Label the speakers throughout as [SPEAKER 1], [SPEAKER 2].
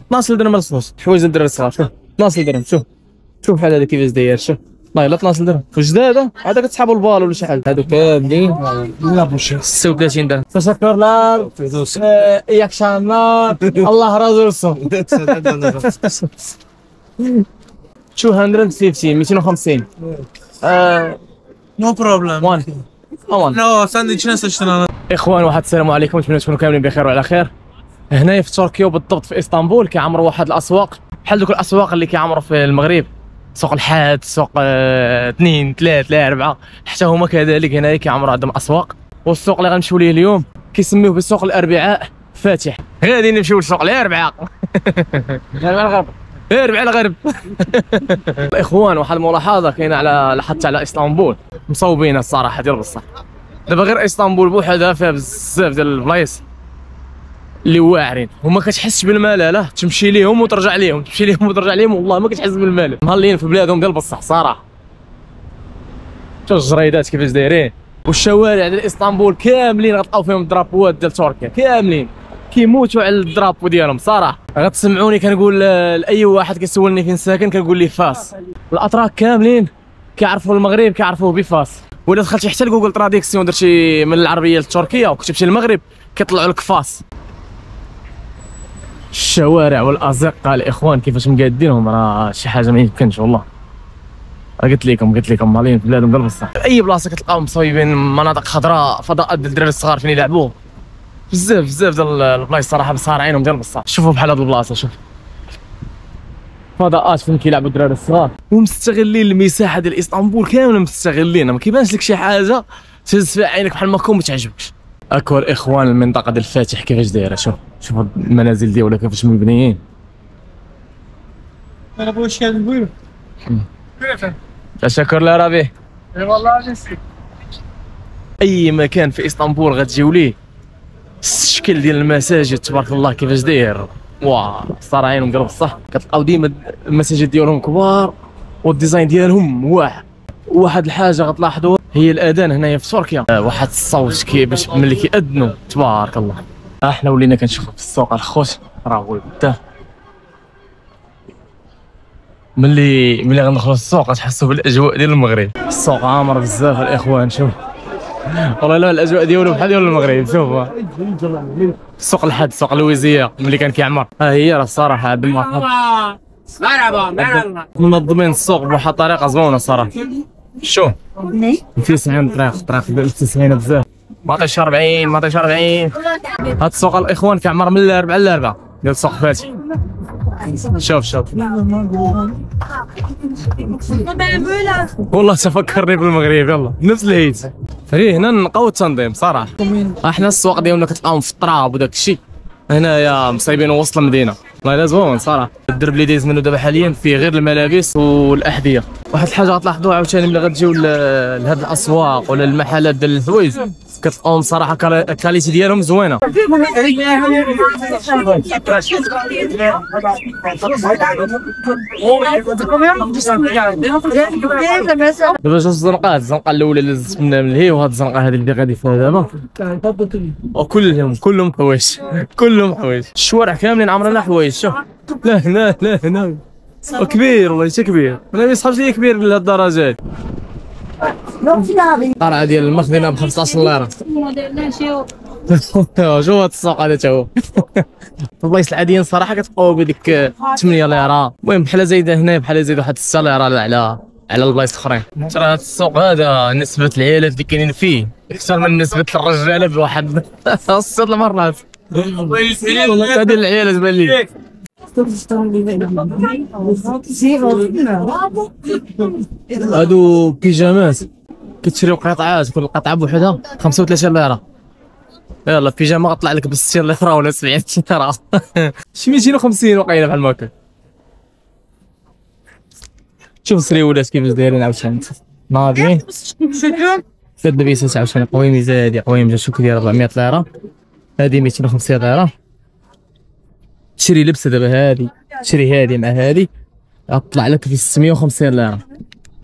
[SPEAKER 1] 12 درهم الفلوس حوايج الدراري الصغار. شوف 12 درهم. شوف بحال هذا كيفاش داير. شوف والله الا 12 درهم جداد. هذا كتسحبوا البال ولا شي حاجه. هادو كاملين لا بوشي 36 درهم. تشكر لك ياك شانا الله رازقكم. 250 250.
[SPEAKER 2] نو بروبليم.
[SPEAKER 1] وان
[SPEAKER 2] نو ساندويتش ناس.
[SPEAKER 1] اخوان واحد السلام عليكم، نتمنى تكونوا كاملين بخير وعلى خير. هنايا في تركيا وبالضبط في اسطنبول كيعمروا واحد الاسواق بحال دوك الاسواق اللي كيعمروا في المغرب، سوق الحاد، سوق 2 3 4، حتى هما كذلك هنايا كيعمروا عندهم اسواق. والسوق اللي غنمشيو ليه اليوم كيسميوه بسوق الاربعاء فاتح. غادي نمشيو لسوق الاربعاء. اربعاء الغرب. الاخوان واحد الملاحظه كاينه على حتى على اسطنبول مصوبينها الصراحه ديال بصح. دابا غير اسطنبول بوحدها فيها بزاف ديال البلايص اللي واعرين وما كتحسش بالملل. تمشي ليهم وترجع ليهم، تمشي ليهم وترجع ليهم، والله ما كتحس بالملل. مهلين في بلادهم ديال بصح صراحه. شوف الجريدات كيفاش دايرين، والشوارع ديال اسطنبول كاملين غتلقاو فيهم درابوات ديال تركيا كاملين كيموتوا على الدرابو ديالهم صراحه. غتسمعوني كنقول لاي واحد كيسولني فين ساكن كنقول ليه فاس. الاتراك كاملين كيعرفوا المغرب كيعرفوه بفاس، ولا دخلتي حتى لجوجل تراديكسيون درتي من العربيه للتركيه وكتبتي المغرب كيطلعوا لك فاس. الشوارع والازقه الاخوان كيفاش مقادينهم راه شي حاجه ما يمكنش والله. قلت لكم مالين في بلادهم قلب الصح. اي بلاصه كتلقاهم مصوبين مناطق خضراء، فضاءات ديال الدراري الصغار فين يلعبوا، بزاف ديال البلايص صراحه مصارعينهم ديال بصح. شوفوا بحال هاد البلاصه، شوف فضاءات فين كيلعبوا الدراري الصغار، ومستغلين المساحه ديال اسطنبول كامله مستغلينها. ما كيبانش لك شي حاجه تهز فيها عينك بحال ما كون ما تعجبكش. اكبر اخوان المنطقه ديال الفاتح كيفاش دايره. شوفوا المنازل ديالها كيفاش مبنيين.
[SPEAKER 2] انا بغيت نقول
[SPEAKER 1] تشكر لا ربي.
[SPEAKER 2] والله
[SPEAKER 1] اي مكان في اسطنبول غتجيو ليه الشكل ديال المساجد تبارك الله كيفاش داير. واه صراعينهم قلب الصح. كتلقاو ديما المساجد ديالهم كبار والديزاين ديالهم واحد الحاجه غتلاحظوا هي الاذان هنايا في تركيا. واحد الصوت باش ملي كيأذنوا تبارك الله. احنا ولينا كنشوفوا في السوق الخوت راه بزاف. ملي غندخلوا السوق غتحسوا بالاجواء ديال المغرب. السوق عامر بزاف الاخوان. شوف والله لا الاجواء ديالو بحال ديال المغرب. شوف السوق الحد، السوق الويزيه ملي كان كيعمر. ها هي راه الصراحه عبد مرحبا منظمين السوق بواحد الطريقه زوينه صراحه. شوف 90 طريق 90 بزاف. ما عطيش 40 ما عطيش 40. هاد السوق الاخوان كيعمر من الاربعاء للاربعاء ديال السوق فاتح. شوف والله تفكرني بالمغرب. يلا نفس الهيت فري هنا نقاو التنظيم صراحه. احنا السواق ديالنا كتلقاهم في التراب وداك الشيء، هنايا مصايبين وسط المدينه. والله الا زوين صراحه. الدرب اللي دايز منه دابا حاليا فيه غير الملابس والاحذيه. واحد الحاجه غتلاحظوها عاوتاني ملي غتجيو لهاد الاسواق ولا المحلات ديال الحوايج كتلقاهم صراحه الكاليتي ديالهم زوينه. دابا جوج زنقات، الزنقه الاولى اللي زدت منها من الهي، وهاد الزنقه هذه اللي غادي فيها دابا، وكلهم حوايج الشوارع كاملين عامرين حوايج. شوف لا هنا كبير والله حتى كبير. ما يصحابش ليا كبير لهاد الدرجات. قرعه ديال المخدنه ب 15 ليره. شوف هاد السوق هذا تا هو. في البلايص العاديين صراحه كتلقاو بديك 8 ليره، المهم بحال زايده هنا بحال زايده واحد 6 ليره على البلايص الاخرين. ترى هاد السوق هذا نسبه العيالات اللي كاينين فيه اكثر من نسبه الرجاله بواحد 6 المرات. والله هذه العيالات بان لي. هادو بيجامات كتشريو قطعات، كل قطعه بوحدها 35 ليره. يلا بيجاما غطلع لك ب 60 ليره ولا 70 ليره. شي 250 وقيله بحال ما هكا. شوف السريولات كيفاش دايرين عاوتاني ناضيين. هاد اللبيسات عاوتاني قويمه، هادي قويمه شوك ديال 400 ليره، هادي 250 ليره. تشري لبسه دابا هادي، تشري هادي مع هادي غطلع لك ب 650 ليره.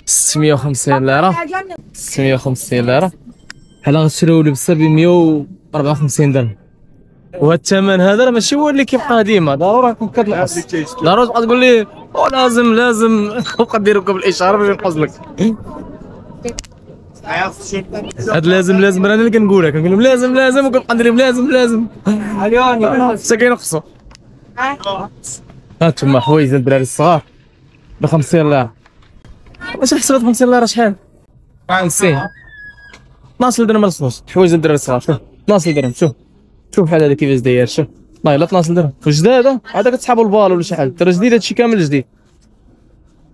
[SPEAKER 1] 650 ليره بحال غتشريو لبسه ب 154 درهم. وهذا الثمن هذا راه ماشي هو اللي كيبقى ديما، ضروري يكون كتنقص، ضروري تبقى تقول لي لازم نبقى ندير لكم الاشاره باش نقص لك. هاد لازم انا اللي كنقولها، كنقول لهم لازم وكنبقى ندير لازم حتى كينقصوا. هانتوما حوايج الدراري الصغار ب 50 ليره. واش حسبت 50 ليره شحال؟ 50 12 درهم الفلوس، حوايج الدراري الصغار. شوف 12 درهم، شوف بحال هذا كيفاش داير. شوف والله الا 12 درهم في جداد، هذا كتسحبوا البال ولا شي حاجه، ترى جديد هادشي كامل جديد.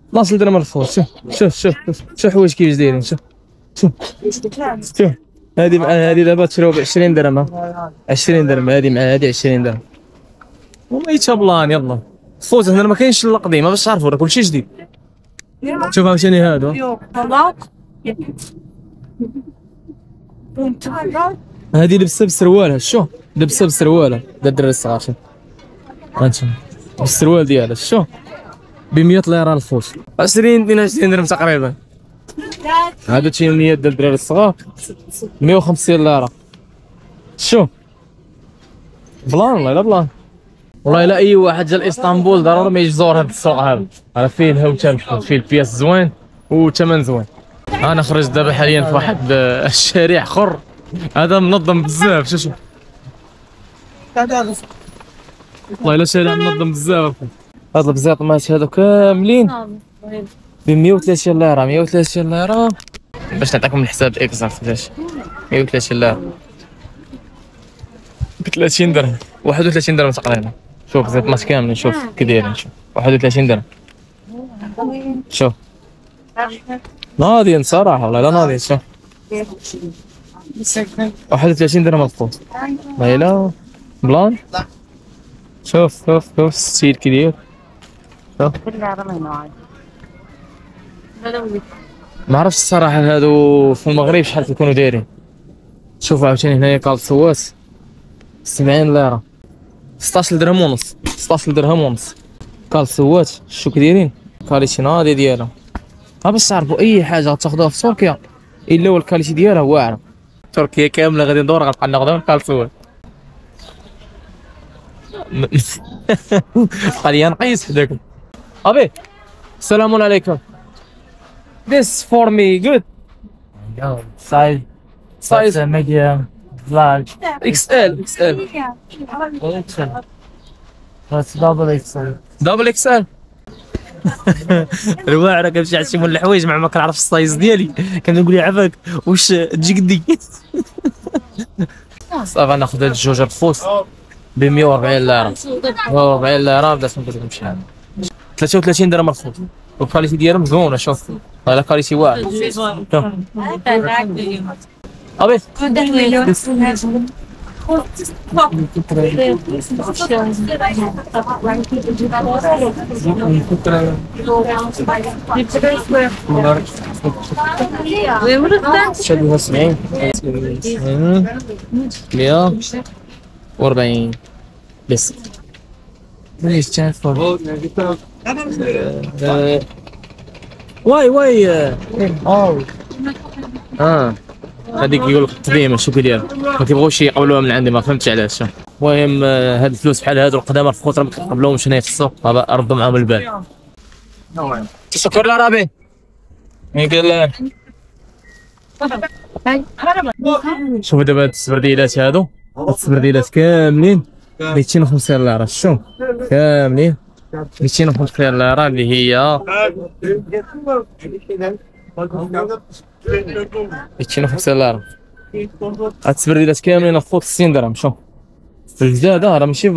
[SPEAKER 1] 12 درهم الفلوس. شوف حوايج كيفاش دايرين. شوف هذه دابا تشراو ب 20 درهم. 20 درهم هذه مع هذه 20 درهم. وما يتشابلان يلا فوت هنا ما كاينش القديمه باش تعرفوا راه كلشي جديد. شوف عاوتاني هادو، هذه لبسه بسروالها. شوف لبسه بسروالها الدراري الصغار. شوف هانتوما بالسروال ديالها. شوف ب 100 ليره الفوت، 22 درهم تقريبا. هذا التيشيرت ديال الدراري الصغار 150 ليره. شوف بلان والله الا بلان. والله الا اي واحد جا لاسطنبول ضروري ما يجي يزور هذا السوق هذا، راه فيه الهوتان، فيه البياس زوين وثمن زوين. انا خرجت دابا حاليا في واحد الشارع اخر، هذا منظم بزاف. شوف والله الا شارع منظم بزاف. هاد البزيطمات هادو كاملين ب 130 ليره. 130 ليره باش نعطيكم الحساب اكزاكت باش 130 ليره ب 30 درهم، 31 درهم تقريبا. شوف زيطمات كاملين، شوف كي دايرين. شوف 31 درهم. شوف ناضيين صراحه والله لا ناضيين. شوف 31 درهم الفوت والله الا بلان. شوف الستيل كي داير. شوف ما عرفتش الصراحه هادو في المغرب شحال كيكونوا دايرين. شوفوا عاوتاني هنايا كالسوات 70 ليره، 16 درهم ونص. 16 درهم ونص كالسوات. شو كدايرين كاليتي ناضي ديالها. ها باش تعرفوا اي حاجه غتاخذوها في تركيا الا هو الكاليتي ديالها واعره. تركيا كامله غادي ندور غنبقى ناخذها من كالسوات. بقى لي نقيس حداكم. ابي السلام عليكم. This for me good. Size
[SPEAKER 3] medium, large.
[SPEAKER 1] XL.
[SPEAKER 3] That's double XL.
[SPEAKER 1] دبل XL. الواعره كنمشي عند شي مول الحوايج مع ما كنعرفش السايز ديالي، كنقول لي عافاك واش تجي قدي. صافي ناخذ هاد الجوج الفوس ب 140 ليره. 140 ليره بدات نقول لكم شحال. 33 درهم الفوت والكاليتي ديالهم زوينه. شوف هذا كاليتي واعر. ابي شدوها 70 140 بس. ليش تعرف واي هذيك يقول لك قديمه. شو كيدير ما كيبغوش يقبلوها من عندي، ما فهمتش علاش. المهم هاد الفلوس بحال هادو القدامى الفخوت راه ما كيقبلوهمش هنايا في السوق، ردوا معاهم البال. تشكر العربي مين قال لك. شوفوا دابا هاد السبرديلات هادو، هاد السبرديلات كاملين 250 ليره. شوف كاملين 250 ليره اللي هي 250 ليره. هاد السبرديلات كاملين الفوت 60 درهم. شوف في الجداد راه ماشي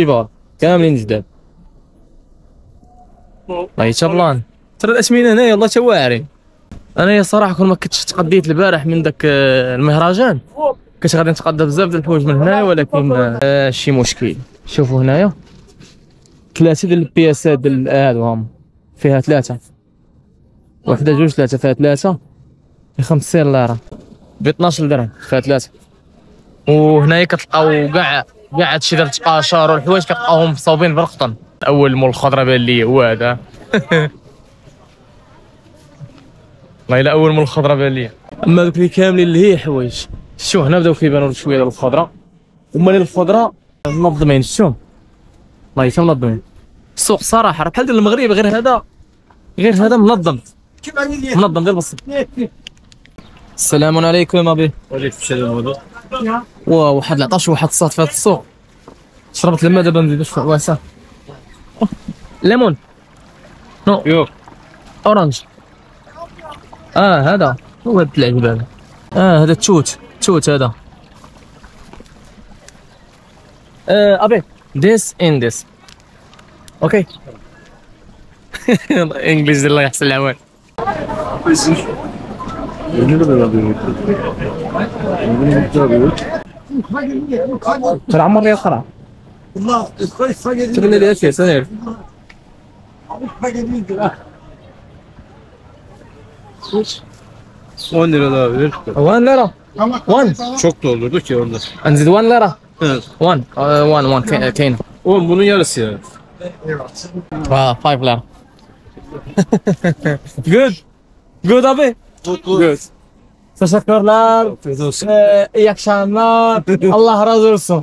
[SPEAKER 1] بعض كاملين جداد. الله يتبلان. ترى الاسمنه هنايا والله تا واعرين. انايا صراحه كون ما كنتش تقديت البارح من داك المهرجان كنت غادي نتقدى بزاف ديال الحوايج من هنايا، ولكن ماشي مشكل. شوفوا هنايا 3 ديال البياسات ديال هادو هم فيها 3 وحده 2 3 فيها 3 ب 50 ليره ب 12 درهم فيها 3. وهنايا كتلقاو كاع هادشي ديال التقاشر والحوايج كتلقاوهم مصاوبين بالقطن. اول مول الخضره بان لي هو هذا. والله الا اول مول الخضره بان لي. اما دوك اللي كاملين اللي هي حوايج. شوف هنا بداو كيبانوا شويه ديال الخضره ومال الخضره منظمين شوف والله حتى منظمين. السوق صراحه راه بحال ديال المغرب غير هذا منظم غير بسيط. السلام عليكم ابي.
[SPEAKER 2] وعليكم السلام ورحمة الله.
[SPEAKER 1] واحد العطش وواحد الصاد في هذا السوق. شربت الماء دابا نزيد شويه واسع. ليمون نو
[SPEAKER 2] يو
[SPEAKER 1] اورانج. هذا هو هاد العجب هذا. هذا توت هذا. ابي this in this اوكي. انجليزي الله يحسن العوان. ترى عمر لي القرعه تغني لي اشياء سنير.
[SPEAKER 2] On lira daha verir.
[SPEAKER 1] 1 lira 1
[SPEAKER 2] Çok doldurdu ki onda.
[SPEAKER 1] نزيد 1 ليره.
[SPEAKER 2] Evet.
[SPEAKER 1] 1 كاين.
[SPEAKER 2] Oğlum bunun yarısı ya.
[SPEAKER 1] 5 ليره. جود ابي
[SPEAKER 2] Good.
[SPEAKER 1] تشكرlar. İyi akşamlar. Allah razı olsun.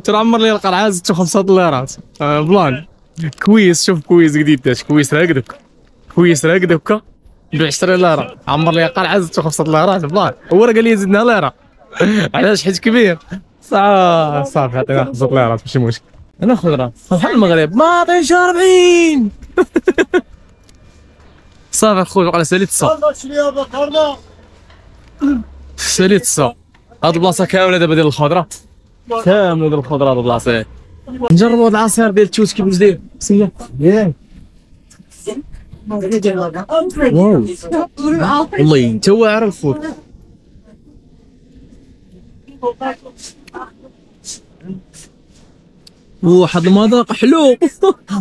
[SPEAKER 1] ترى عمر لي القرعه زدتو 5 ليرات. بلان كويس. شوف كويس جديد داش كويس راقدك ب 20 ليره. عمر لي القرعه زدتو 5 ليرات بلان. هو راه قال لي زدنا ليره. علاش؟ حيت كبير. صافي عطينا 5 ليرات ماشي مشكل. انا خضره بحال المغرب ما عطيش 40. صافي خويا وقع ساليت الصوت. ساليت الصوت. هاد البلاصه كامله دابا ديال الخضره. كامله ديال الخضره هاد البلاصه. نجربوا هاد العصير ديال التوت كيفاش داير. بسم الله. واو والله انت واعر الفوت. واحد المذاق حلو.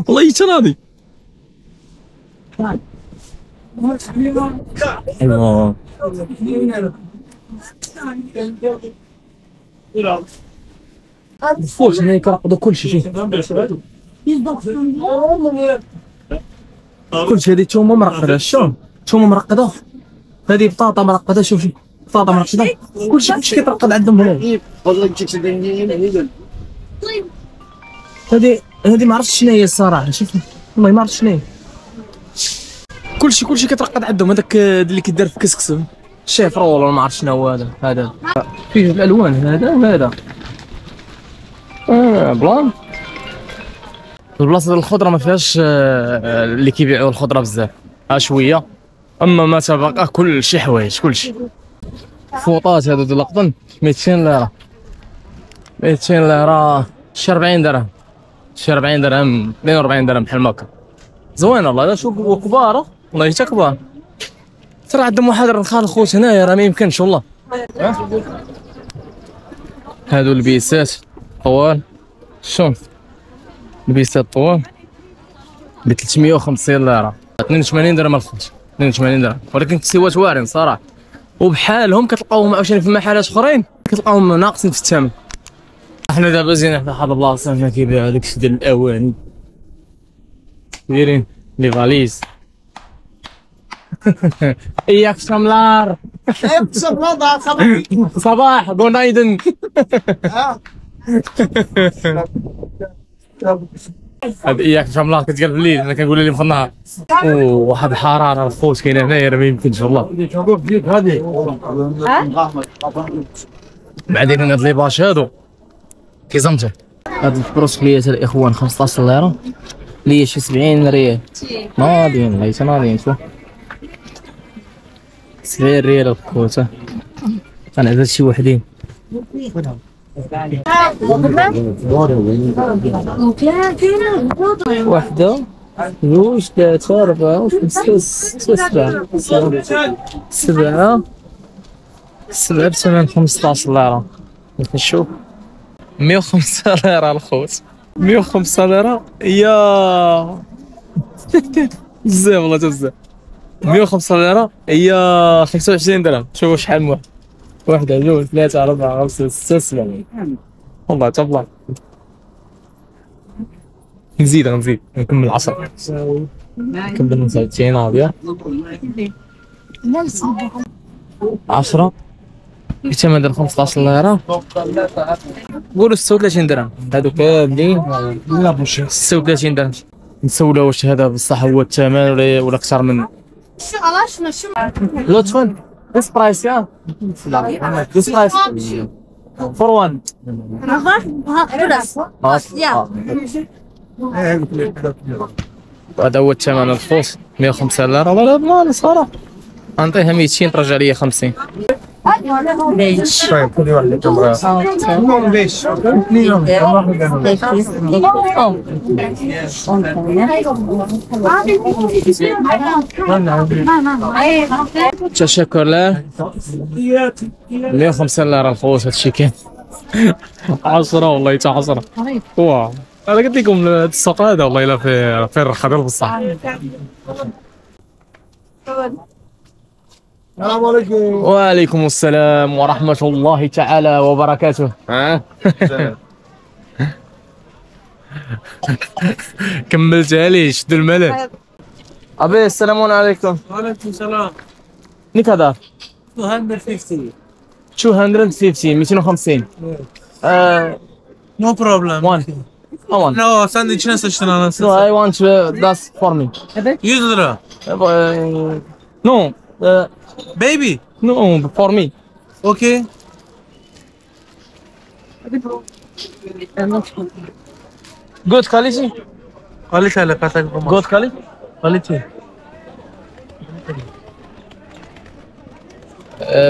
[SPEAKER 1] والله تراضي. الله فوت هنا كنرقدو كلشي. كلشي هادي تومه مرقده. شوف تومه مرقده. هادي بطاطا مرقده. شوف بطاطا مرقده. كلشي كيترقد عندهم هنا. هادي ما عرفتش شنو هي الصراحه. شوف والله ما عرفت شنو هي. كلشي كيترقد عندهم. هذاك اللي كيدار في كسكس شيف رول ولا ما عرفت شنو هو هذا فيه الالوان هذا وهذا. بلان البلاصه ديال الخضره ما فيهاش اللي كيبيعوا الخضره بزاف. شويه اما ما تبقى كلشي حوايج كلشي. فوطات هادو ديال القطن 200 ليره. 200 ليره شي 40 درهم. شي 40 درهم 42 درهم بحال هكا. زوين والله. لا شوف كبار والله حتى كبار. ترى عندهم واحد الرخال خوت هنايا راه ما يمكنش والله. هادو البيسات طوال. شوف البيسات طوال ب 350 ليره. 82 درهم الخوت. 82 درهم ولكن كسوات واعرين صراحه. وبحالهم كتلقاوهم عاوتاني في محلات اخرين كتلقاوهم ناقصين في الثمن. احنا دابا زين حنا هاد البلاصه فين كيبيعوا داكشي ديال الاواني. دايرين لي فاليز. اياك شملار. صباح غونايدن. هاد اياك شملار كتقال في الليل انا كنقول لهم في النهار. واحد الحراره الخوت كاينه هنايا راه ما يمكنش والله. بعدين هاد لي باش هادو كيزمتع. هاد البروسكليات الاخوان 15 ليره ليا شي 70 ريال. ناضيين والله ناضيين. شوف 70 ريال الكوتا. انا عزلت شي وحدين. واحدة جوج ثلاثة أربعة خمسة ستة سبعة بثمن 15 ليرة. نشوف 105 ليرة الخوت. 105 ليرة يا بزاف والله بزاف. 105 ليرة هي 25 درهم. شوفوا شحال من واحدة جوج ثلاثة أربعة خمسة ستة سبعة. والله تبارك. نزيد نكمل 10. نكمل نسايتين هادية. 10 بثمن ديال 15 ليره. قولوا 36 درهم هادو كاملين. لا بوش 36 درهم. نسولو واش هذا بصح هو الثمن ولا اكثر منه. لطفا this price yeah this price for one هذا هو الثمن الخاص 105 ليره. والله ضمان صراحه نعطيها 200 ترجع لي 50. تشكر له 150 ليره الخوص. هادشي كاين 10 والله حتى 10. واه انا قلت لكم السوق هذا والله الا فيه الرخا بصح.
[SPEAKER 4] السلام عليكم.
[SPEAKER 1] وعليكم السلام ورحمة الله تعالى وبركاته. كملتها لي شد الملك. أبي السلام عليكم.
[SPEAKER 4] وعليكم السلام.
[SPEAKER 1] نيك هذا
[SPEAKER 4] 250.
[SPEAKER 1] 250 250.
[SPEAKER 4] No problem.
[SPEAKER 1] One. One.
[SPEAKER 4] No, sandwich nasıl açtın
[SPEAKER 1] No, I want that's for me.
[SPEAKER 4] 100 lira.
[SPEAKER 1] No.
[SPEAKER 4] Baby.
[SPEAKER 1] No, for me.
[SPEAKER 4] Okay.
[SPEAKER 1] Good quality.
[SPEAKER 4] Kaliteli katak olmaz.
[SPEAKER 1] Good quality.
[SPEAKER 4] Kalite.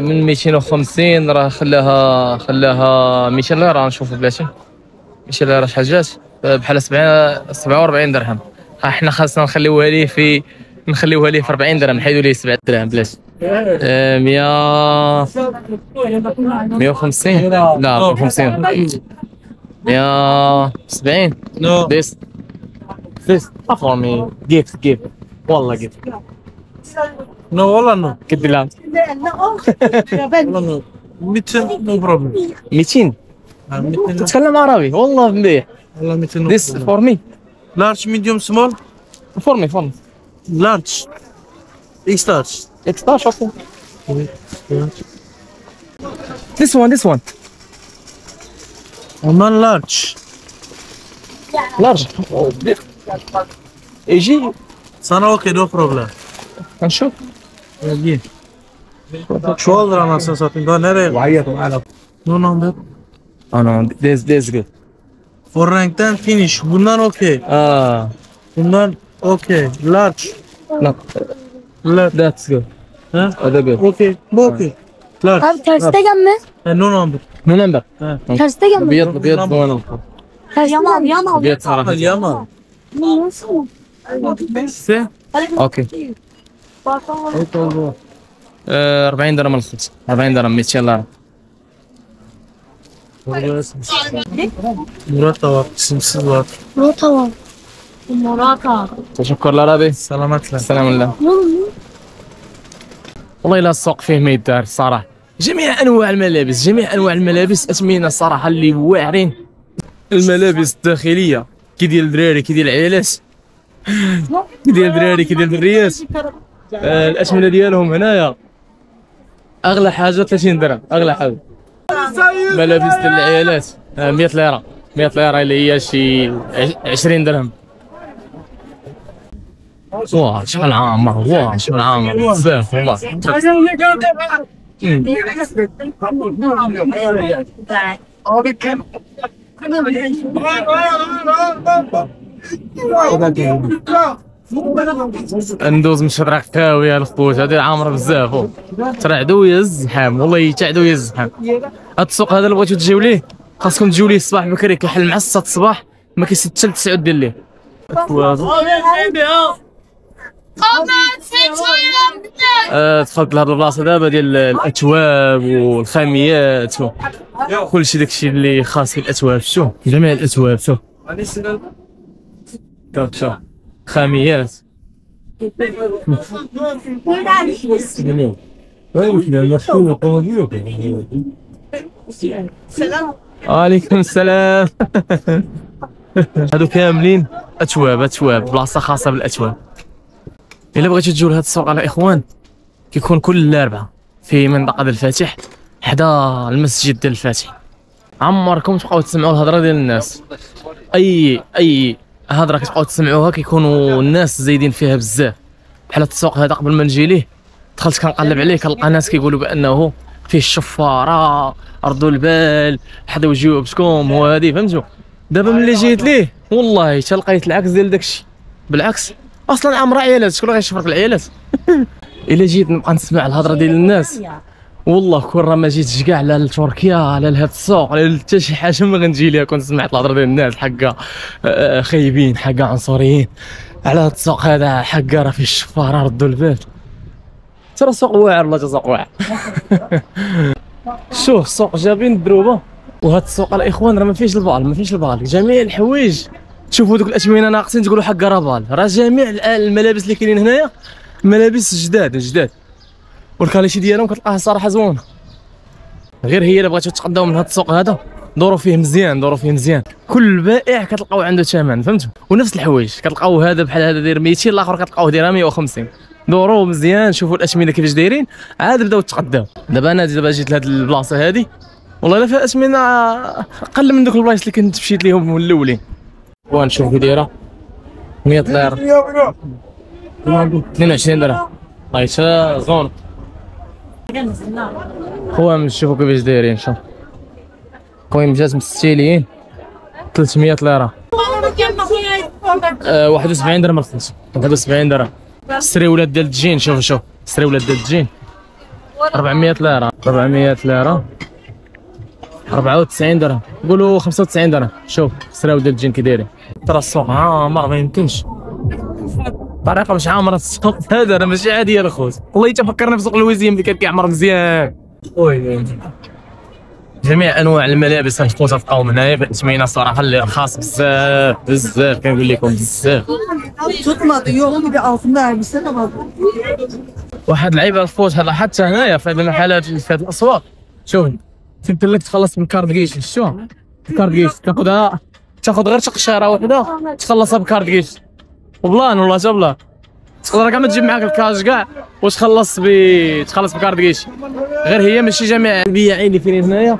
[SPEAKER 1] من 250 راه خلاها 200 ليره. نشوفوا بلاتي 200 ليره شحال جات بحال 47 درهم. احنا خاصنا نخليوها ليه في 40 درهم. نحيدوا ليه 7 درهم بلاتي. 150 لا 150 170.
[SPEAKER 4] No.
[SPEAKER 1] This for me. Give والله give.
[SPEAKER 4] No والله no.
[SPEAKER 1] قد لا
[SPEAKER 4] والله no. 200 no problem.
[SPEAKER 1] 200
[SPEAKER 4] 200.
[SPEAKER 1] تتكلم عربي والله مليح.
[SPEAKER 4] والله 200 no
[SPEAKER 1] This
[SPEAKER 4] problem.
[SPEAKER 1] for me.
[SPEAKER 4] Large, medium, small.
[SPEAKER 1] For me.
[SPEAKER 4] Large. X large.
[SPEAKER 1] 16 اوكي. This one.
[SPEAKER 4] Ondan large.
[SPEAKER 1] Large. يجي
[SPEAKER 4] Sana okey no problem.
[SPEAKER 1] نشوف.
[SPEAKER 4] Gel. Çoğaldır anasını satayım. Daha nereye? No number.
[SPEAKER 1] No, this good.
[SPEAKER 4] For renkten finish. Bundan okey. Bundan okey. Large.
[SPEAKER 1] No,
[SPEAKER 4] Large.
[SPEAKER 1] that's good.
[SPEAKER 4] Ha?
[SPEAKER 1] هذا good.
[SPEAKER 4] Okey. Bu okey. Large.
[SPEAKER 5] Abi terste gelme.
[SPEAKER 4] No number.
[SPEAKER 1] No number.
[SPEAKER 5] Terste gelme.
[SPEAKER 1] بيض وانا
[SPEAKER 5] Yaman.
[SPEAKER 1] بيض صراحة.
[SPEAKER 4] Yaman.
[SPEAKER 5] Nasıl?
[SPEAKER 1] اوكي. 40 درهم الخبز. 40 درهم 200 ليرة.
[SPEAKER 4] Murat da var. İsimsiz var.
[SPEAKER 5] Morata var. Morata.
[SPEAKER 1] تشكر لربي.
[SPEAKER 4] Selametle.
[SPEAKER 1] سلام الله. والله لا السوق فيه ما يدار الصراحة. جميع انواع الملابس اثمنه الصراحة اللي واعرين. الملابس الداخلية كي ديال الدراري كي ديال العائلات كي ديال الدراري كي ديال الدريات. الأثمنة ديالهم هنايا أغلى حاجة 30 درهم. أغلى حاجة ملابس ديال العائلات 100 ليرة. 100 ليرة اللي هي شي 20 درهم. واه شحال عامر. بزاف والله. ندوز من شرق خاوية الخوت هادي عامرة بزاف. ترى عدوية الزحام والله حتى عدوية الزحام. هاد السوق هذا اللي بغيتو تجيو ليه خاصكم تجيو ليه الصباح بكري. كيحل مع 6 الصباح ما كيسد حتى ل 9 ديال الليل. دخلت لهاد البلاصة دابا ديال الأتواب والخاميات كلشي داكشي اللي خاص بالأتواب. شوف جميع الأتواب. شوف خاميات. وعليكم السلام. هادو كاملين أتواب بلاصة خاصة بالأتواب. إلا بغيتو تجيو لهاد السوق على إخوان كيكون كل الأربعاء في منطقه ديال الفاتح حدا المسجد ديال الفاتح. عمركم تبقاو تسمعوا الهضره ديال الناس، اي هضره كتبقاو تسمعوها كيكونوا الناس زايدين فيها بزاف. بحال السوق هذا قبل ما نجي ليه دخلت كنقلب عليه كنلقى ناس كيقولوا بانه فيه الشفاره ردوا البال حدا وجوبكم وهذه فهمتوا. دابا ملي جيت ليه والله حتى لقيت العكس ديال داكشي، بالعكس اصلا عامره عيالات، شكون اللي غيشوف العيالات؟ الا جيت نبقى نسمع الهضره ديال الناس والله كون راه ما جيتش كاع لا لتركيا لا لهاد السوق لا حتى شي حاجه ما غنجي ليها. كنت سمعت الهضره ديال الناس حقا خايبين حقا عنصريين على هاد السوق هذا، حقا راه فيه الشفاره ردوا البال. ترى السوق واعر والله سوق واعر. شوف السوق جابين الدروبه، وهاد السوق الاخوان راه ما فيهش البال، ما فيهش البال، جميع الحوايج تشوفوا دوك الاثمنه ناقصين تقولوا حقا راه بال. راه جميع الملابس اللي كاينين هنايا ملابس جداد والكاليتي ديالهم كتلقاها صراحه زوينه. غير هي الا بغيتو تقداو من هاد السوق هذا دوروا فيه مزيان، كل بائع كتلقاو عنده ثمن فهمتوا، ونفس الحوايج كتلقاو هذا بحال هذا داير 200 الاخر كتلقاوه داير 150. دوروا مزيان شوفوا الاثمنه كيفاش دايرين عاد بداو تقداو. دابا انا جيت لهاد البلاصه هادي والله الا فيها اثمنه اقل من دوك البلايص اللي كنت مشيت ليهم من الاولين. ونشوف كي دايره 100 ليره 22 درهم عايشه زون. خويا نشوفوا كيفاش دايرين شوف خويا مجاز مستيليين 300 ليره 71 درهم الخمس 71 درهم. السريولات ديال الدجين شوف السريولات ديال الدجين 400 ليره 94 درهم نقولوا 95 درهم. شوف السراو ديال الدجين كي دايرين. ترى السوق عامر ما يمكنش طريقه مش عامره السوق هذا راه ماشي عاديه الخوت. والله تفكرنا في سوق الوزيم اللي كان كيعمر مزيان. جميع انواع الملابس غتبقاو تلقاوهم هنايا في الثمينه الصراحه اللي رخاص بزاف كنقول لكم بزاف. واحد العيب الفوت هذا حتى هنايا في هذه المحلات في هذه الاسواق. شوف فهمت لك تخلص من كارد كيش شتو كارد كيش تاخذ غير تقشيره وحده تخلصها بكارد كيش وبلان والله تا بلان. تقدر كاع ما تجيب معاك الكاش كاع وتخلص بكارد كيش. غير هي ماشي جميع البياعين اللي فين هنايا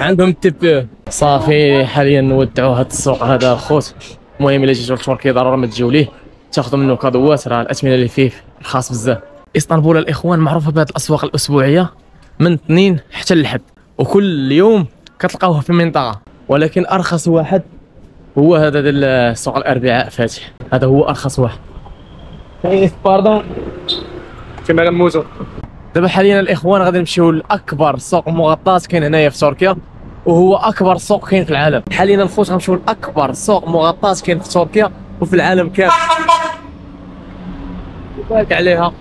[SPEAKER 1] عندهم تيب. صافي حاليا نودعوا هذا السوق هذا خوت. المهم الا جيتوا لتركيا ضروري ما تجيو ليه تاخذوا منه كادوات، راه الاثمنه اللي فيه رخاص بزاف. اسطنبول الاخوان معروفه بهذه الاسواق الاسبوعيه من الاثنين حتى للحد، وكل يوم كتلقاوها في منطقه، ولكن ارخص واحد هو هذا ديال السوق الاربعاء فاتح. هذا هو ارخص واحد. باردون كنا غنموتوا. دابا حاليا الاخوان غادي نمشيو لاكبر سوق مغطاة كاين هنايا في تركيا، وهو اكبر سوق كاين في العالم. حاليا الخوت غنمشيو لاكبر سوق مغطاة كاين في تركيا وفي العالم كامل. بالك عليها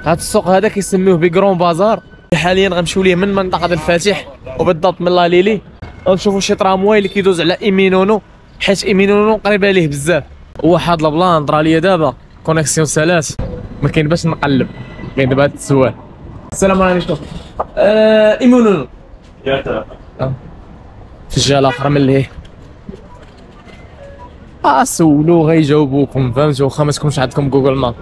[SPEAKER 1] هذا السوق هذا كيسميوه بكرون بازار. حاليا غنمشيو ليه من منطقه الفاتح وبالضبط من لاليلي، غنشوفوا شي ترامواي اللي كيدوز على ايمينونو حيت ايمينونو قريبه ليه بزاف. واحد البلان طرا ليا دابا كونيكسيون سالات ما كاين باش نقلب كاين دابا هاد السؤال. السلام عليكم. ايمينونو في الجهه الاخرى من ليه سولو غيجاوبوكم فهمتوا. واخا ما تكونش عندكم جوجل ماب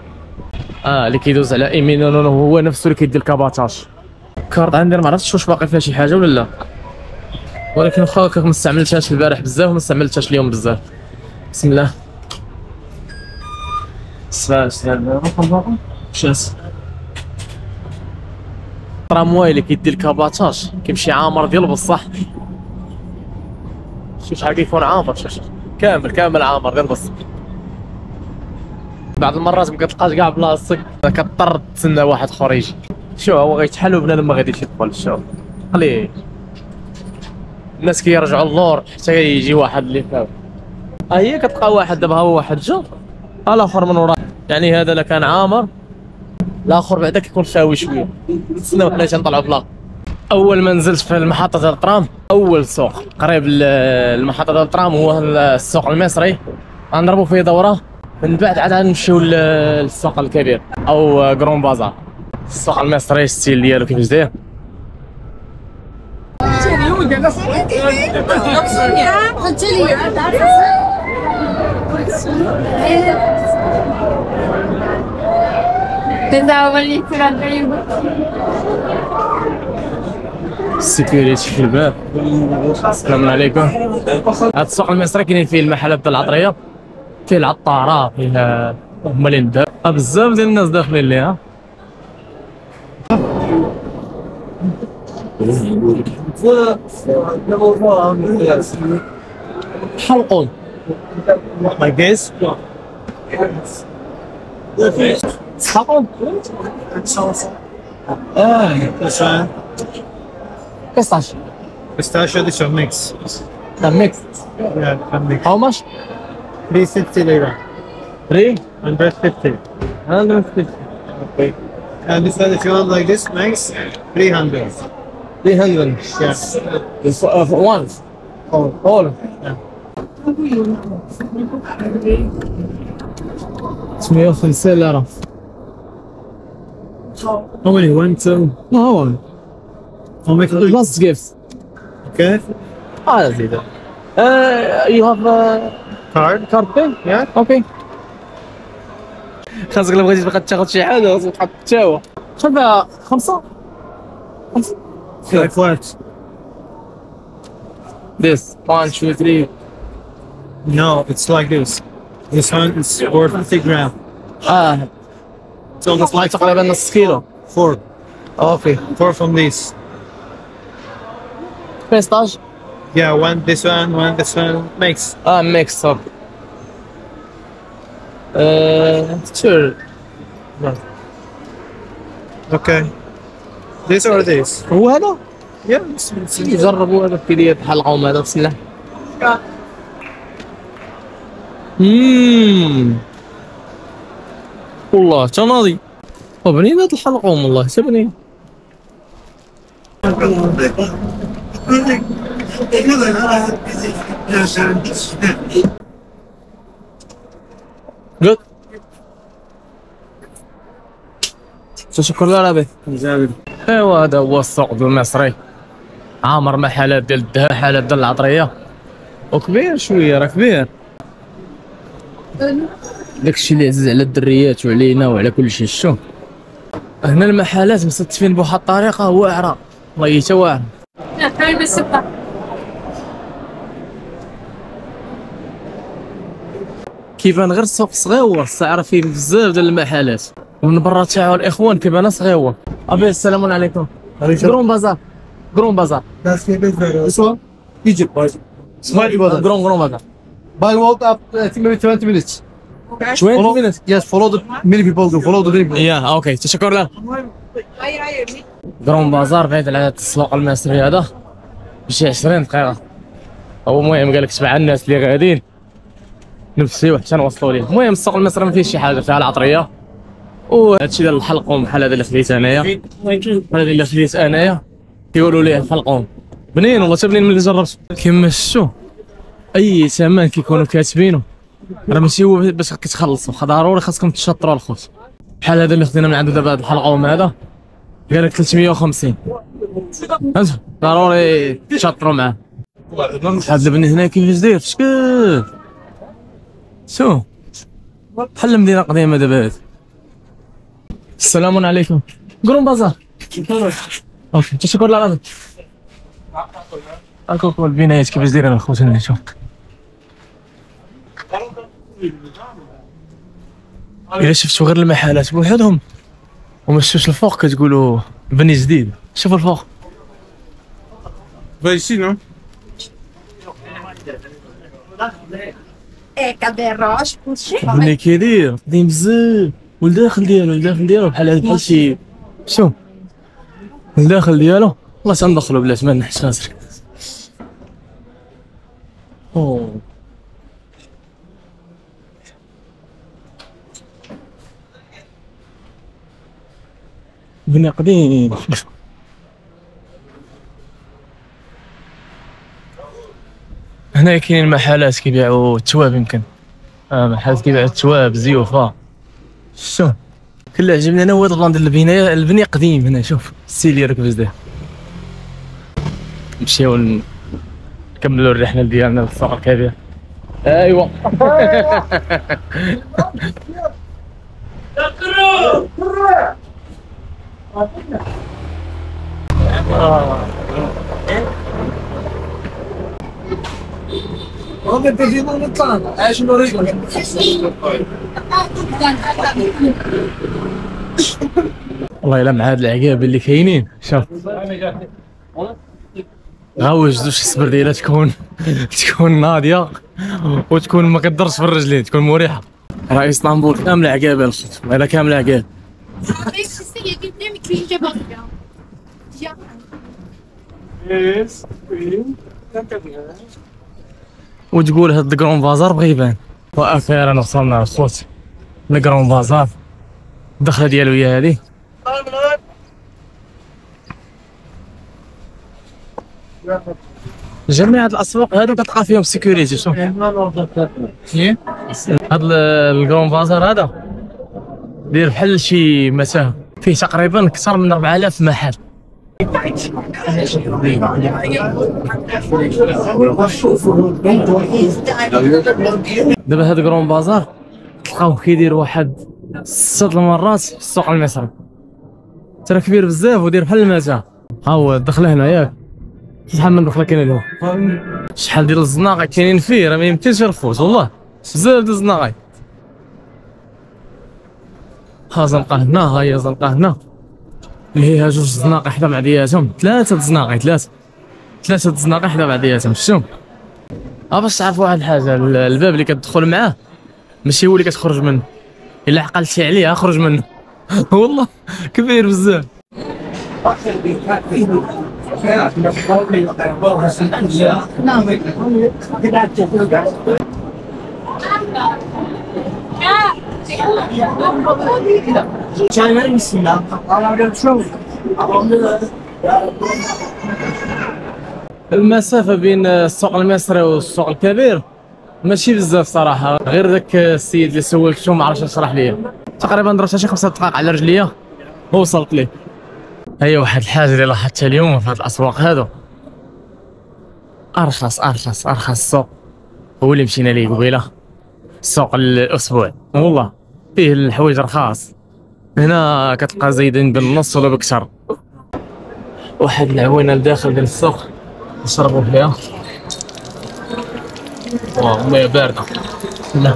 [SPEAKER 1] اللي كيدوز على ايمينونو هو نفسه اللي كيدير الكاباطاج. الكارت عندي ما عرفتش واش باقي فيها شي حاجه ولا لا، ولكن واخا ما استعملتهاش البارح بزاف وما استعملتهاش اليوم بزاف. بسم الله. الترامواي اللي كيدير الكاباطاج كيمشي عامر ديال بصح. شوف شحال كيكون عامر، شوف كامل عامر ديال بصح. بعض المرات ما كتلقاش كاع بلاصتك كضطر تسنى واحد اخر يجي. شو هو غيتحل وبنادم ما غاديش يدخل. شوف خليه الناس كيرجعوا اللور حتى يجي واحد اللي فاهم. هي كتلقى واحد دابا هو واحد جا الاخر من وراه، يعني هذا لا كان عامر الاخر بعدا كيكون خاوي شويه. نستناو حنا تنطلعوا بلا. اول ما نزلت في المحطه ديال الترام اول سوق قريب المحطه ديال الترام هو السوق المصري، غنضربوا فيه دوره من بعد عاد غنمشيو للسوق الكبير او كرون بازار. السوق المصري ستيل ديالو كيفاش داير. السيكوريتي في الباب. السلام عليكم. هذا السوق المصري كاينين فيه المحلات ديال العطريه، فيه العطاره، فيه هما اللي ندار بزاف ديال الناس داخلين ليها. حلقون
[SPEAKER 4] Like this?
[SPEAKER 1] حلقون
[SPEAKER 4] This one.
[SPEAKER 1] 15
[SPEAKER 4] Pistachio, this one mix.
[SPEAKER 1] the mix.
[SPEAKER 4] Yeah, one mix.
[SPEAKER 1] How much?
[SPEAKER 4] 360 lira. 150.
[SPEAKER 1] 350.
[SPEAKER 4] Okay. And this one, if you want like this, mix, 300.
[SPEAKER 1] 300.
[SPEAKER 4] Yes.
[SPEAKER 1] For one. All.
[SPEAKER 4] Yeah.
[SPEAKER 1] 150 ليرة.
[SPEAKER 4] How many? One, two.
[SPEAKER 1] No.
[SPEAKER 4] I'll make it.
[SPEAKER 1] Last gifts.
[SPEAKER 4] Okay.
[SPEAKER 1] زيد. You have
[SPEAKER 4] Card.
[SPEAKER 1] card pay?
[SPEAKER 4] Yeah.
[SPEAKER 1] Okay. خاصك لو بغيتي تبقى تاخذ شي حاجة خاصك تحط حتى هو. شحال فيها؟ 5؟
[SPEAKER 4] Like what?
[SPEAKER 1] This 1 2 3.
[SPEAKER 4] No, it's like this. This one is 450 gram.
[SPEAKER 1] So almost like تقريبا نص كيلو.
[SPEAKER 4] 4.
[SPEAKER 1] اوكي.
[SPEAKER 4] 4 from these.
[SPEAKER 1] 15.
[SPEAKER 4] Yeah, one this one this one. Mix.
[SPEAKER 1] ميكس اب. sure.
[SPEAKER 4] Okay. This or this?
[SPEAKER 1] هو هذا؟
[SPEAKER 4] Yeah.
[SPEAKER 1] جربوا هذا الكيديات حلقهم هذا بسم الله. والله تناضي بنين هاد الحلقوم والله سبني. قلت شكرا لك. ايوا هذا هو السوق المصري، عامر محلات ديال الذهب، محلات ديال العطريه، وكبير شويه راه كبير. داكشي اللي عزيز على الدريات وعلينا وعلى كل شيء. شوف هنا المحلات مستفين بواحد الطريقه واعره، والله حتى واعره. كيبان غير السوق صغيور، السعر فيه بزاف ديال المحلات، ومن برا تاعو الاخوان كيبان صغيور. ابي السلام عليكم. قرون بازار. قرون بازار.
[SPEAKER 6] This one, Egypt, boys. Smile brother.
[SPEAKER 1] قرون بازار.
[SPEAKER 6] By walk up, I think maybe 20 minutes.
[SPEAKER 1] 20 minutes.
[SPEAKER 6] Yes, follow the many people do. Follow the people.
[SPEAKER 1] يا اوكي تشكر لك. قرون بازار بعيد على السوق المصري هذا بشي 20 دقيقة. هو المهم قال لك تبع الناس اللي غاديين نفسيو حتى نوصلوا ليه. المهم السوق المصري ما فيهش شي حاجة، فيها العطرية وهادشي ديال الحلقوم بحال هذا اللي خديت انايا. هذا اللي خديت انايا كيقولوا ليه الحلقوم بنين والله تا بنين ملي جربت. كيما شفتوا اي ثمن كيكونوا كاتبينه راه ماشي هو باش كتخلصوا، ضروري خاصكم تشطروا الخوت. بحال هذا اللي خدينا من عنده دابا هذا الحلقوم هذا قال لك 350. فهمت ضروري تشطروا معاه. هذا البني هنا كيفاش داير في شكل شوف بحال المدينه القديمه دابا هذه. السلام عليكم. قرون بازار. اوكي تشكر لك. هاكوك البنايات كيفاش دايرين الخوت هنا شوف. إلا شفتوا غير المحلات بوحدهم وما شفتوش الفوق كتقولوا بني جديد. شوفوا الفوق.
[SPEAKER 4] Vai sim, não?
[SPEAKER 5] cadê rocha? Puxa.
[SPEAKER 1] بني كيدير قديم بزاف، والداخل ديالو بحال هذا بحال شي شوف الداخل ديالو. والله تندخلوا بلاتي ما نحس خاسر. اوه بني قديم. هنا كاينين محلات كيبيعوا التواب يمكن. محلات كيبيعوا التواب زيوفه. شوف كل عجبني انا هو هذا البلان ديال البنايه، البنيه قديم هنا. شوف السيلي راك كيفاش داير. نمشيو نكملوا الرحله ديالنا للسوق الكبير. ايوا والله الا مع هاد العقاب اللي كاينين شوف غاوج دوش الصبر ديالها تكون ناضيه وتكون ما كدرش في الرجلين تكون مريحه. راه اسطنبول كامله عقابه الخوت والله كامله عقاب. وتقول هاد الكرون بازار بغا يبان. واخيرا وصلنا الخوت لكرون بازار. الدخله ديالو هي هادي. جميع هاد الاسواق هادو كتلقى فيهم سيكوريتي. شوف هاد الكرون بازار هذا داير بحال شي متاهه فيه تقريبا اكثر من 4000 محل. دابا هاد كرون بازار تلقاوه كيدير واحد 6 المرات في السوق المصري. ترى كبير بزاف وداير بحال المتاهه. ها هو الدخله هنا ياك شحال من دخله كاينه له. شحال ديال الزناقه كاينين فيه راه ما يمكنش الفوت والله بزاف ديال الزناقه. ها زنقه هنا ها هي زنقه هنا اللي هي جوج زناقه حدا بعضياتهم. ثلاثه زناقي ثلاثه زناقي حدا بعضياتهم. شفتو باش تعرفوا واحد الحاجه الباب اللي كتدخل معاه ماشي هو اللي كتخرج منه. الا عقلتي عليه اخرج منه والله كبير بزاف. المسافة بين السوق المصري والسوق الكبير ماشي بزاف صراحة. غير داك السيد اللي سولته ما عرفش يشرح ليا. تقريبا درت شي 5 دقائق على رجليا ووصلت ليه. هي واحد الحاجة اللي لاحظتها اليوم في هاد الأسواق هادو، أرخص سوق هو اللي مشينا ليه قبيلة، سوق الأسبوع والله فيه الحوايج رخاص. هنا كتلقى زايدين بالنص ولا بكثر. واحد العوينة لداخل ديال السوق نشربوا فيها. واو مياه باردة. لا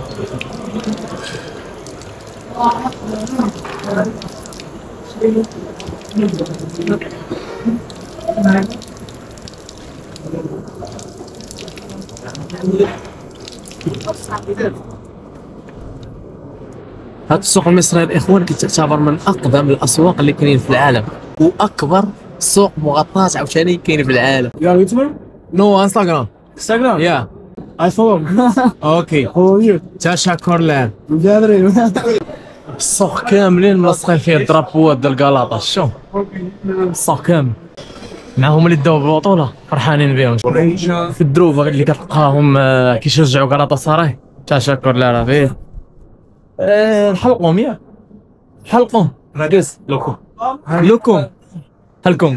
[SPEAKER 1] هاد السوق المصري الاخوان كتعتبر من اقدم الاسواق اللي كاينين في العالم، واكبر سوق مغطاة عاوتاني كاين في العالم.
[SPEAKER 6] You are YouTuber?
[SPEAKER 1] نو انستغرام.
[SPEAKER 6] Instagram?
[SPEAKER 1] يا
[SPEAKER 6] I follow.
[SPEAKER 1] اوكي
[SPEAKER 6] How are you?
[SPEAKER 1] تشكر لك.
[SPEAKER 6] Gathering.
[SPEAKER 1] السوق كاملين ملصقين فيه الدرابوات ديال كلاطا. شوف السوق كامل معاهم اللي داو بالبطولة فرحانين بهم. في الدروفة اللي كتلقاهم كيشجعوا كلاطا صراي. تشكر لها راه فيه الحلقهم ياك حلقهم
[SPEAKER 6] Radis.
[SPEAKER 1] لكم هلكم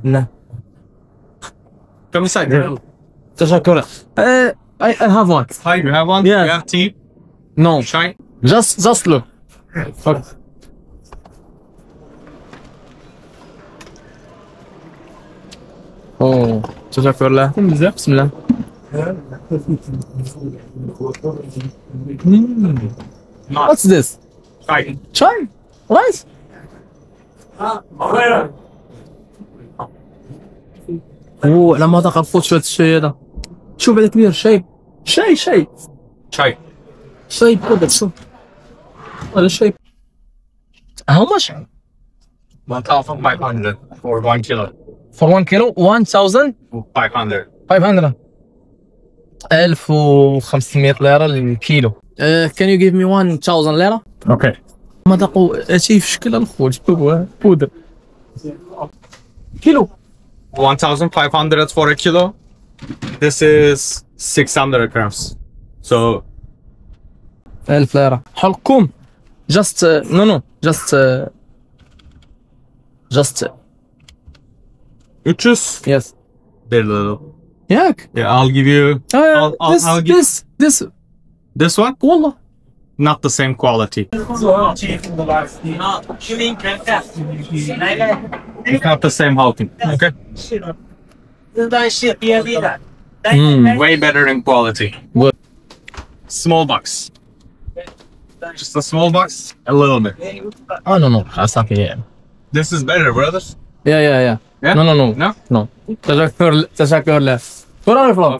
[SPEAKER 1] لا
[SPEAKER 2] Come inside.
[SPEAKER 1] تشكر. I have one.
[SPEAKER 2] Hi, you have one?
[SPEAKER 1] Yeah.
[SPEAKER 2] You have tea?
[SPEAKER 1] No,
[SPEAKER 2] Chai?
[SPEAKER 1] just look. Okay. Oh, تشكر له. بسم الله. What's this?
[SPEAKER 2] Chai.
[SPEAKER 1] Chai? Rice? اوه على ما ذاق الفوت شويه الشاي هذا. شوف هذا كبير شاي
[SPEAKER 2] Chai.
[SPEAKER 1] شاي بودر. شوف هذا شاي. How much?
[SPEAKER 2] 1,500 for 1 kilo.
[SPEAKER 1] For 1 kilo 1500
[SPEAKER 2] 500.
[SPEAKER 1] 1500 ليرة للكيلو. Can you give me 1000 ليرة؟
[SPEAKER 2] Okay.
[SPEAKER 1] ما ذاقوا شي في شكل الخوت بودر. كيلو
[SPEAKER 2] 1,500 for a kilo. This is 600 grams. So
[SPEAKER 1] 1000 ليرة. حلقكم. Just no just
[SPEAKER 2] you choose
[SPEAKER 1] yes.
[SPEAKER 2] very little.
[SPEAKER 1] ياك.
[SPEAKER 2] Yeah, I'll give you.
[SPEAKER 1] Oh yeah.
[SPEAKER 2] I'll give
[SPEAKER 1] This
[SPEAKER 2] this one.
[SPEAKER 1] والله
[SPEAKER 2] not the same quality. It's not the same halting. Okay. Way better in quality.
[SPEAKER 1] Good.
[SPEAKER 2] Small box. Just a small box, a little bit.
[SPEAKER 1] Oh no no, that's okay. Yeah.
[SPEAKER 2] This is better, brothers.
[SPEAKER 1] Yeah.
[SPEAKER 2] Yeah?
[SPEAKER 1] No.
[SPEAKER 2] No?
[SPEAKER 1] No. تشكر له. Where are you from?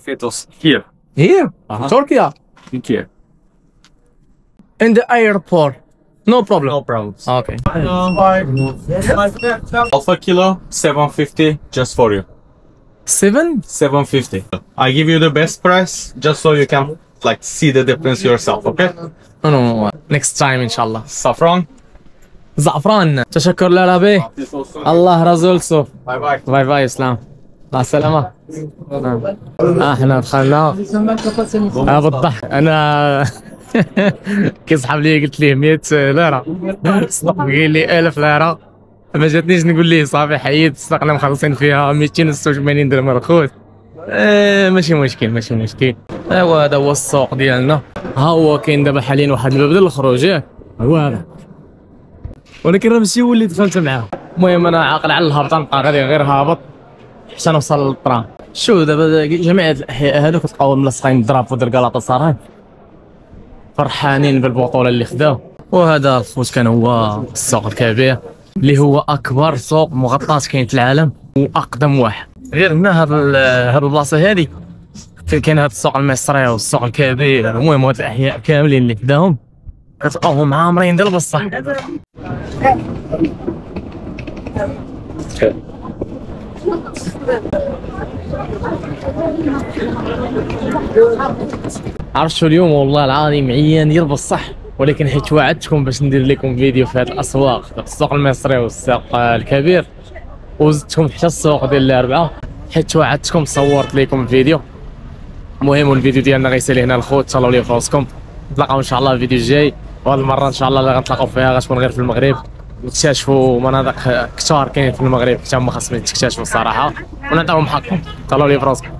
[SPEAKER 2] Here.
[SPEAKER 1] Here. Turkey.
[SPEAKER 2] Here.
[SPEAKER 1] In the airport. No problem.
[SPEAKER 2] No problems.
[SPEAKER 1] Okay.
[SPEAKER 2] Alpha kilo, 750 just for you.
[SPEAKER 1] 7?
[SPEAKER 2] 750. I give you the best price just so you can like see the difference yourself, okay?
[SPEAKER 1] No. Next time inshallah.
[SPEAKER 2] Saffron.
[SPEAKER 1] زعفران. تشكر له به. الله رزول سو.
[SPEAKER 2] Bye bye.
[SPEAKER 1] باي باي اسلام. مع السلامة. احنا دخلنا بالضحك انا كيسحب لي قلت ليه 100 ليرة صدق قال لي 1000 ليرة ما جاتنيش نقول ليه صافي حيد صدقنا مخلصين فيها 286 درهم الخوت. ماشي مشكل ايوا هذا هو السوق ديالنا. ها هو كاين دابا حاليا واحد الباب ديال الخروج هو هذا ولكن راه ماشي هو اللي دخلت معاه. المهم انا عاقل على الهبط نبقى غادي غير هابط حتى نوصل للطرام. شو دابا جميع الاحياء هادو كتلقاوهم ملصقين الدراب ودير كلاطه صراحه فرحانين بالبطوله اللي خداو. وهذا الخوت كان هو السوق الكبير اللي هو اكبر سوق مغطى كاين في العالم واقدم واحد. غير هنا هاد البلاصه هادي كاين هاد السوق المصري والسوق الكبير. المهم هاد الاحياء كاملين اللي خداهم كتلقاوهم عامرين ديال بصح. عرفتوا اليوم والله العظيم عيان ديال بصح، ولكن حيت وعدتكم باش ندير لكم فيديو في هاد الاسواق، السوق المصري والسوق الكبير، وزدتكم حتى السوق ديال الاربعاء حيت وعدتكم صورت لكم فيديو. المهم الفيديو ديالنا غيسالي هنا الخوت، تهلاو لي في راسكم، نتلاقاو ان شاء الله الفيديو الجاي. وهاد المره ان شاء الله اللي غنتلاقاو فيها غتكون غير في المغرب، نكتشفوا مناطق كثار كاين في المغرب حتى هما خاصهم يتكتشفوا الصراحه ونعطيوهم حقهم. تهلاو لي في راسكم.